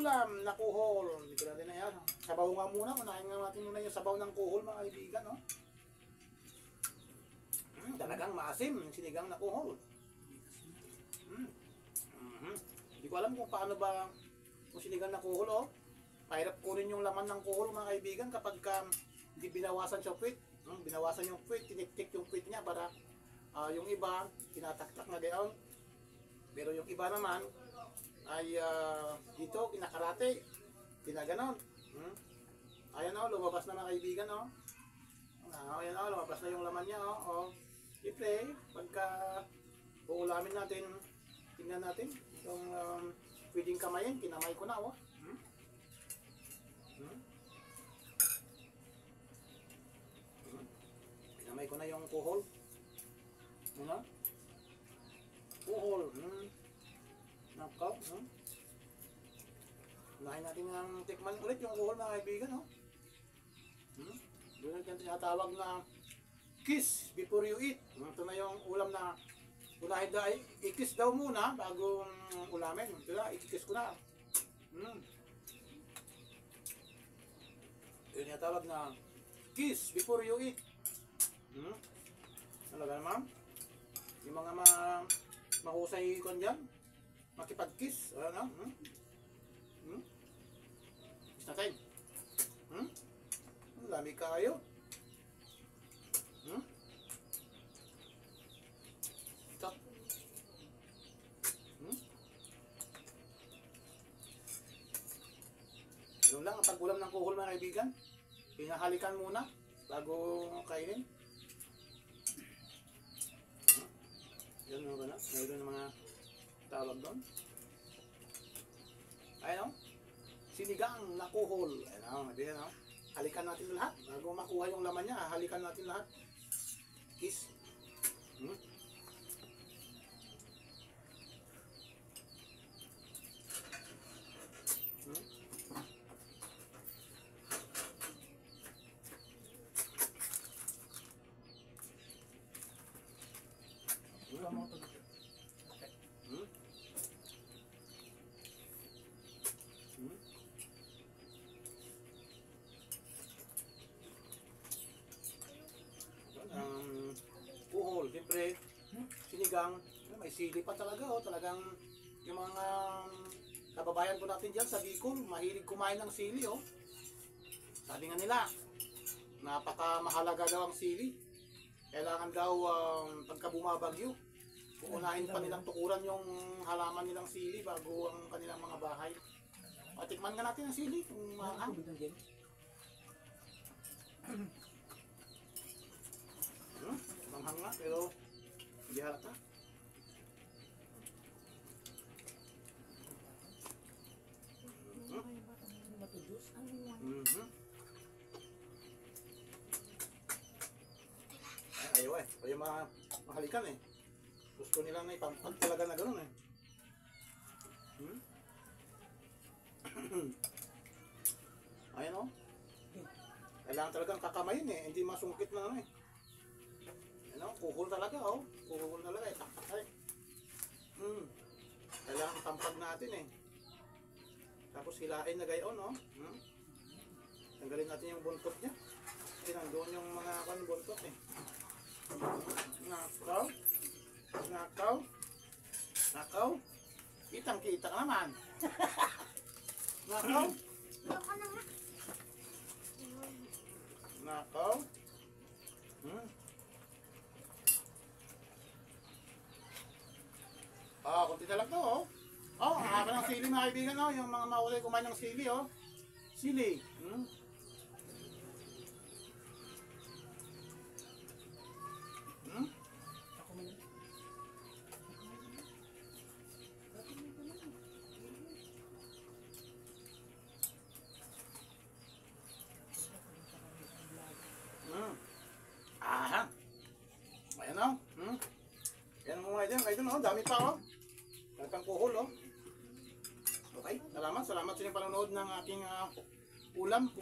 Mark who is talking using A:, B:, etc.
A: ulam na kuhol. Hindi ko natin na yan. Sabaw nga muna. Unahin nga natin muna yung sabaw ng kuhol, mga kaibigan. No? Talagang maasim yung sinigang na kuhol. Hindi ko alam kung paano ba yung sinigang na kuhol. Oh. Mahirap kunin yung laman ng kuhol, mga kaibigan, kapag hindi binawasan sa puwit. Binawasan yung puwit, tiniktik yung puwit niya para yung iba, tinataktak na gayon. Pero yung iba naman ay dito, kinakarate, kinaganon. Ayan o, lumabas na, mga kaibigan o. Ayan o, lumabas na yung laman niya o. Siyempre, pagka uulamin natin, tingnan natin yung pwedeng kamayin, kinamay ko na o. Kinamay ko na yung kuhol. Ano? Kuhol. Nakaw. Unahin natin ang tikman ulit yung kuhol, mga kaibigan. Doon natin tinatawag na kiss before you eat. Ito na yung ulam na unahin daw, i-kiss daw muna bago ulamin. Ito na, i-kiss ko na. Ito yung tinatawag na kiss before you eat. Talaga naman, yung mga mahusay ko dyan, makipag-kiss. Ano? Kiss natin. Lamig kayo. Stop. Yun lang ang pag-ulam ng kuhol, mga kaibigan. Pinahalikan muna bago kainin. Yan mo ba na? Mayroon ng mga tawag doon. Ayun o. Sinigang na kuhol. Ayun o. Ayun o. Halikan natin lahat. Bago makuha yung laman niya, halikan natin lahat. Kiss. Kuhol, siyempre, sinigang, may sili pa talaga oh, talagang yung mga kababayan ko natin dyan sa Bicol, mahilig kumain ng sili oh. Sabi nga nila, napakamahalaga daw ang sili. Kailangan daw pagka bumabagyo, uunahin pa nilang tukuran yung halaman nilang sili bago ang kanilang mga bahay. Tikman nga natin ang sili, kung mahang. Manghang nga, pero hindi halata. Ayaw eh, ayaw mahalikan eh. Gusto nilang na ipampag talaga na gano'n eh. Ayan o. Kailangan talagang kakamayin eh, hindi masungkit na ano eh. Ano, kuhol talaga oh. Kuhol talaga eh. Taktak eh. Kailangan itampag natin eh. Tapos hilain na gayon oh. Tanggalin natin yung buntot niya. Kasi nandoon yung mga buntot eh. Nakaw. Nakaw. Nakaw. Kitang kita ka naman. Nakaw. Nakaw. Kunti na lang to oh. Haba ng sili, mga kaibigan oh. Yung mga maulay kumain ng sili oh. Sili. Ayan o. Ayan mo mga dyan. Kayo dun dami pa o. Talagang kuhol o. Okay, salamat sa inyong panonood ng aking ulam.